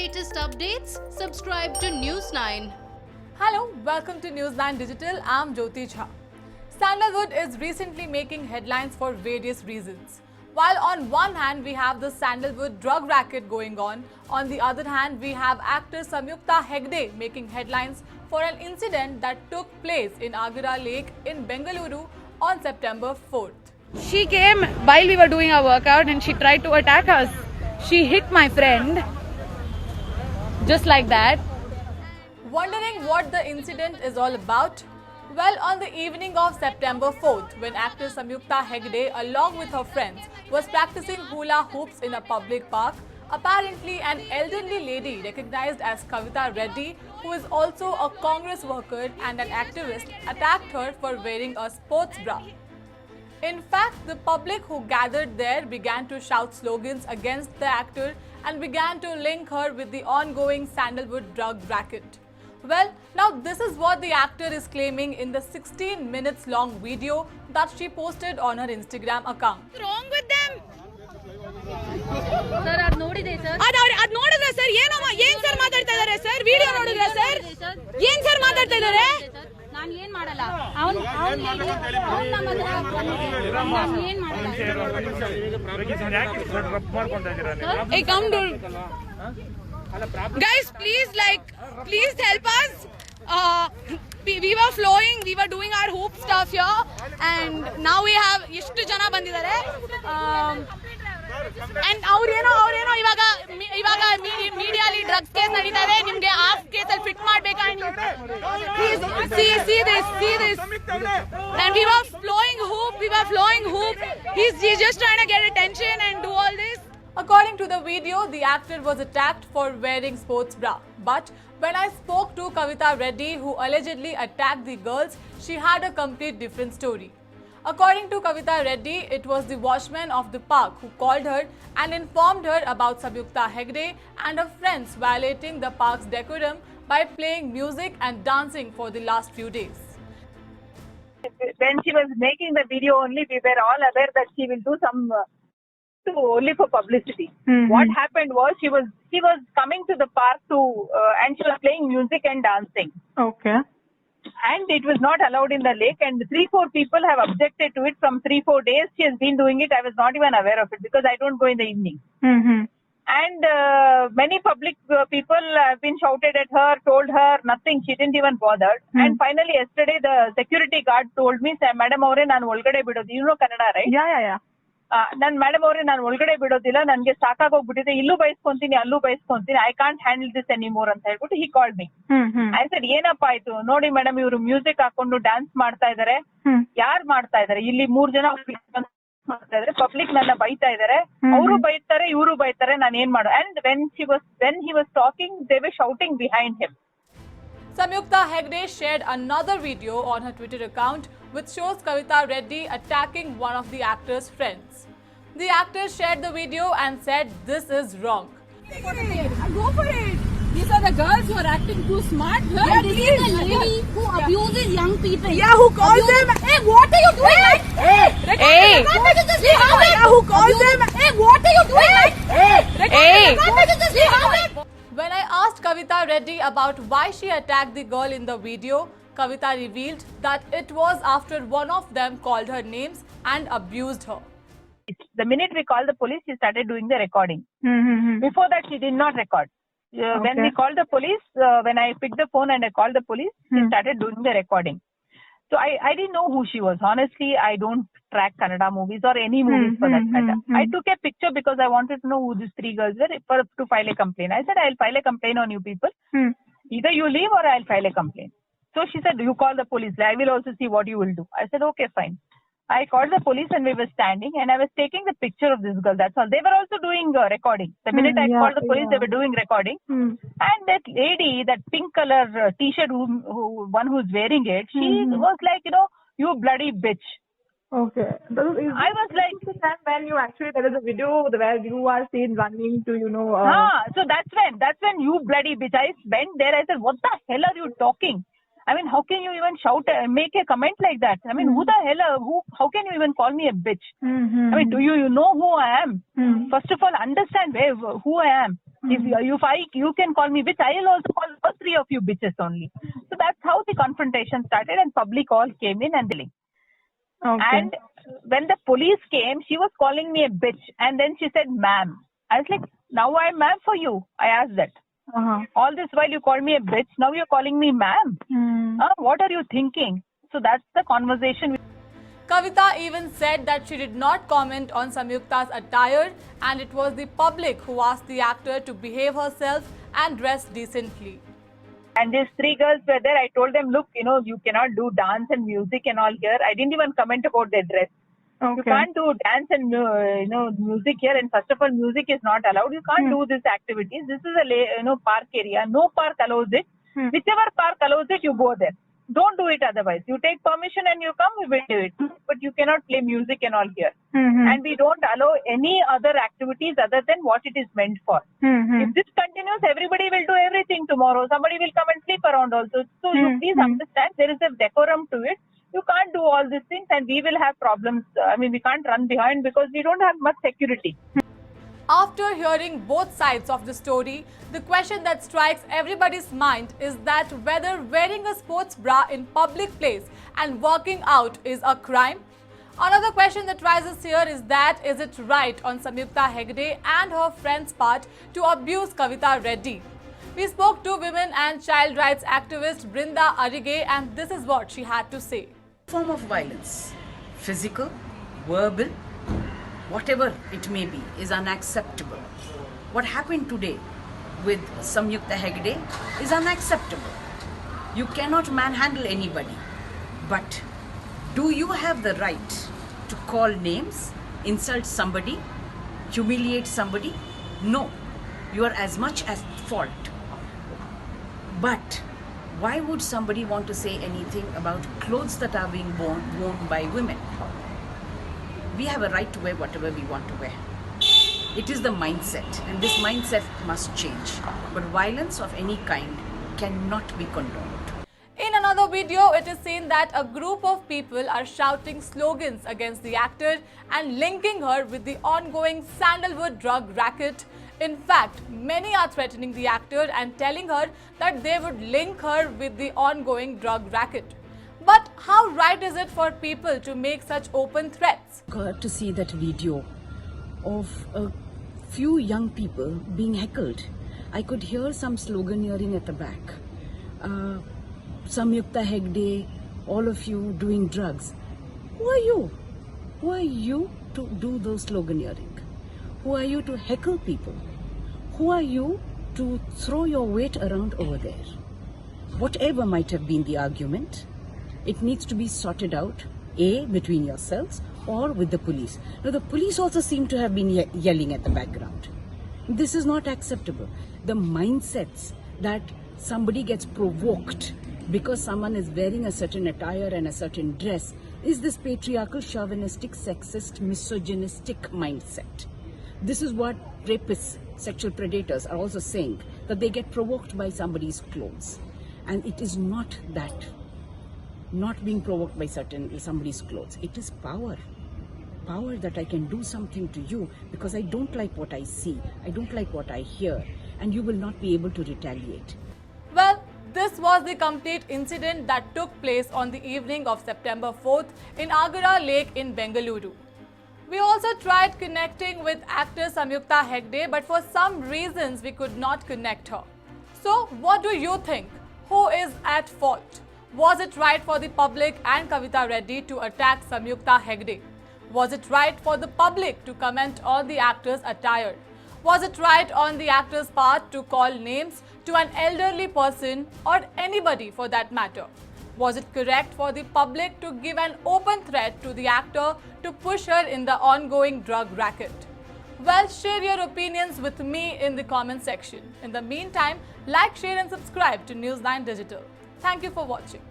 latest updates, subscribe to News9. Hello, welcome to News9 Digital. I'm Jyoti Jha. Sandalwood is recently making headlines for various reasons. While on one hand we have the Sandalwood drug racket going on the other hand we have actor Samyukta Hegde making headlines for an incident that took place in Agara Lake in Bengaluru on September 4th. She came while we were doing our workout and she tried to attack us. She hit my friend, just like that. Wondering what the incident is all about? Well, on the evening of September 4th, when actor Samyukta Hegde along with her friends was practicing hula hoops in a public park, apparently an elderly lady recognized as Kavita Reddy, who is also a Congress worker and an activist, attacked her for wearing a sports bra. In fact, the public who gathered there began to shout slogans against the actor and began to link her with the ongoing Sandalwood drug racket. Well, now this is what the actor is claiming in the 16 minutes long video that she posted on her Instagram account. What's wrong with them? Sir ಅದು ನೋಡಿದೆ sir ಅದ್ ನೋಡಿದ್ರೆ sir ಏನ್ sir ಮಾತಾಡ್ತಾ ಇದಾರೆ sir video ನೋಡಿದ್ರೆ sir ಏನ್ sir ಮಾತಾಡ್ತಾ ಇದಾರೆ ನಾನು ಏನ್ ಮಾಡಲ್ಲ ಅವನು ಏನ್ ಮಾಡಲ್ಲ Hey, come to guys, please help us. We were flowing, we were doing our hoop stuff here, and now we have ಎಷ್ಟು ಜನ ಬಂದಿದ್ದಾರೆ. And ಅವ್ರೇನೋ ಇವಾಗ ಮೀಡಿಯಾಲಿ ಡ್ರಗ್ಸ್ ಕೇಸ್ ನಡೀತಾ ಇದೆ, ನಿಮ್ಗೆ ಆ ಕೇಸಲ್ಲಿ ಫಿಟ್ ಮಾಡ್ಬೇಕಾ? See this. And we were flowing hoop. He's just trying to get attention and do all this. According to the video, the actor was attacked for wearing sports bra. But when I spoke to Kavita Reddy, who allegedly attacked the girls, she had a complete different story. According to Kavita Reddy, it was the watchman of the park who called her and informed her about Samyukta Hegde and her friends violating the park's decorum by playing music and dancing for the last few days. When she was making the video only, we were all aware that she will do some only for publicity. Mm-hmm. What happened was she was coming to the park and she was playing music and dancing. Okay. And it was not allowed in the lake, and 3-4 people have objected to it from 3-4 days. She has been doing it. I was not even aware of it because I don't go in the evening. Mm-hmm. And many public people have been shouted at her, told her nothing. She didn't even bother. And finally, yesterday, the security guard told me, Madam Aure, ನಾನು ಒಳಗಡೆ ಬಿಡೋದು. You know Kannada, right? Yeah. Madam ಅವರೇ ನಾನು ಒಳಗಡೆ ಬಿಡೋದಿಲ್ಲ, ನನ್ಗೆ ಸಾಕಾಗೋಗ್ಬಿಟ್ಟಿದೆ, ಇಲ್ಲೂ ಬಯಸ್ಕೊಂತೀನಿ ಅಲ್ಲೂ ಬಯಸ್ಕೊಂತೀನಿ, I can't handle this anymore ಅಂತ ಹೇಳ್ಬಿಟ್ಟು he called me. I said ಏನಪ್ಪ ಆಯ್ತು? ನೋಡಿ ಮೇಡಮ್, ಇವರು ಮ್ಯೂಸಿಕ್ ಹಾಕೊಂಡು ಡ್ಯಾನ್ಸ್ ಮಾಡ್ತಾ ಇದಾರೆ. ಯಾರು ಮಾಡ್ತಾ ಇದಾರೆ? ಇಲ್ಲಿ 3 ಜನ ಮಾಡ್ತಾ ಇದಾರೆ, ಪಬ್ಲಿಕ್ ನನ್ನ ಬೈತಾ ಇದಾರೆ, ಅವರು ಬೈತಾರೆ ಇವರು ಬೈತಾರೆ, ನಾನು ಏನ್ ಮಾಡೋ? And when he was talking, they were shouting behind him. Samyukta Hegde shared another video on her Twitter account which shows Kavita Reddy attacking one of the actor's friends. The actor shared the video and said this is wrong. Go for it. These are the girls who are acting too smart. Yeah, this is the lady who abuses young people. Yeah, who calls them? Hey, what are you doing? Hey. Who calls them? Hey, what are you doing? Hey. When I asked Kavita Reddy about why she attacked the girl in the video, Kavita revealed that it was after one of them called her names and abused her. The minute we called the police, she started doing the recording. Before that, she did not record. When we called the police, when I picked the phone and I called the police, she started doing the recording. So I didn't know who she was. Honestly, I don't track Kannada movies or any movies for that matter. I took a picture because I wanted to know who these 3 girls were to file a complaint. I said, I'll file a complaint on you people. Either you leave or I'll file a complaint. So she said, you call the police. I will also see what you will do. I said, okay, fine. I called the police and we were standing and I was taking the picture of this girl. That's all. They were also doing recording. The minute I called the police, they were doing recording. And that lady, that pink color t-shirt, one who's wearing it, she was like, you bloody bitch. Okay. I was like, when you actually, there is a video where you are seen running to, so that's when you bloody bitch. I went there. I said, what the hell are you talking? I mean, how can you even shout, make a comment like that? I mean, who the hell, how can you even call me a bitch? I mean, do you know who I am? First of all, understand who I am. If you can call me bitch, I'll also call all three of you bitches only. So that's how the confrontation started, and public all came in and dealing. And when the police came, she was calling me a bitch, and then she said, "Ma'am." I was like, "Now I'm ma'am for you." I asked that. All this while you called me a bitch, now you're calling me ma'am. What are you thinking? So that's the conversation. Kavita even said that she did not comment on Samyukta's attire, and it was the public who asked the actor to behave herself and dress decently. And these three girls were there. I told them, look, you cannot do dance and music and all here. I didn't even comment about their dress. You can't do dance and music here. And first of all, music is not allowed. You can't do these activities. This is a park area. No park allows it. Whichever park allows it, you go there. Don't do it otherwise. You take permission and you come, we will do it. But you cannot play music and all here. And we don't allow any other activities other than what it is meant for. If this continues, everybody will do everything tomorrow. Somebody will come and sleep around also. So you please understand, there is a decorum to it. You can't do all these things and we will have problems. We can't run behind because we don't have much security. After hearing both sides of the story, the question that strikes everybody's mind is that whether wearing a sports bra in public place and working out is a crime. Another question that rises here is that is it right on Samyukta Hegde and her friends' part to abuse Kavita Reddy? We spoke to women and child rights activist Brinda Arige, and this is what she had to say. Form of violence, physical, verbal, whatever it may be, is unacceptable. What happened today with Samyukta Hegde is unacceptable. You cannot manhandle anybody. But do you have the right to call names, insult somebody, humiliate somebody? No. You are as much at fault. But why would somebody want to say anything about clothes that are being worn by women? We have a right to wear whatever we want to wear. It is the mindset, and this mindset must change. But violence of any kind cannot be condoned. In another video, it is seen that a group of people are shouting slogans against the actor and linking her with the ongoing sandalwood drug racket. In fact, many are threatening the actor and telling her that they would link her with the ongoing drug racket. But how right is it for people to make such open threats? To see that video of a few young people being heckled. I could hear some sloganeering at the back. Samyukta Hegde, all of you doing drugs. Who are you? Who are you to do those sloganeering? Who are you to heckle people? Who are you to throw your weight around over there? Whatever might have been the argument, it needs to be sorted out, A, between yourselves or with the police. Now, the police also seem to have been yelling at the background. This is not acceptable. The mindsets that somebody gets provoked because someone is wearing a certain attire and a certain dress is this patriarchal, chauvinistic, sexist, misogynistic mindset. This is what rapists, sexual predators are also saying, that they get provoked by somebody's clothes. And it is not that. Not being provoked by somebody's clothes. It is power. Power that I can do something to you because I don't like what I see. I don't like what I hear. And you will not be able to retaliate. Well, this was the complete incident that took place on the evening of September 4th in Agara Lake in Bengaluru. We also tried connecting with actress Samyukta Hegde, but for some reasons we could not connect her. So, what do you think? Who is at fault? Was it right for the public and Kavita Reddy to attack Samyukta Hegde? Was it right for the public to comment on the actor's attire? Was it right on the actor's part to call names to an elderly person or anybody for that matter? Was it correct for the public to give an open threat to the actor to push her in the ongoing drug racket? Well, share your opinions with me in the comment section. In the meantime, like, share and subscribe to News9 Digital. Thank you for watching.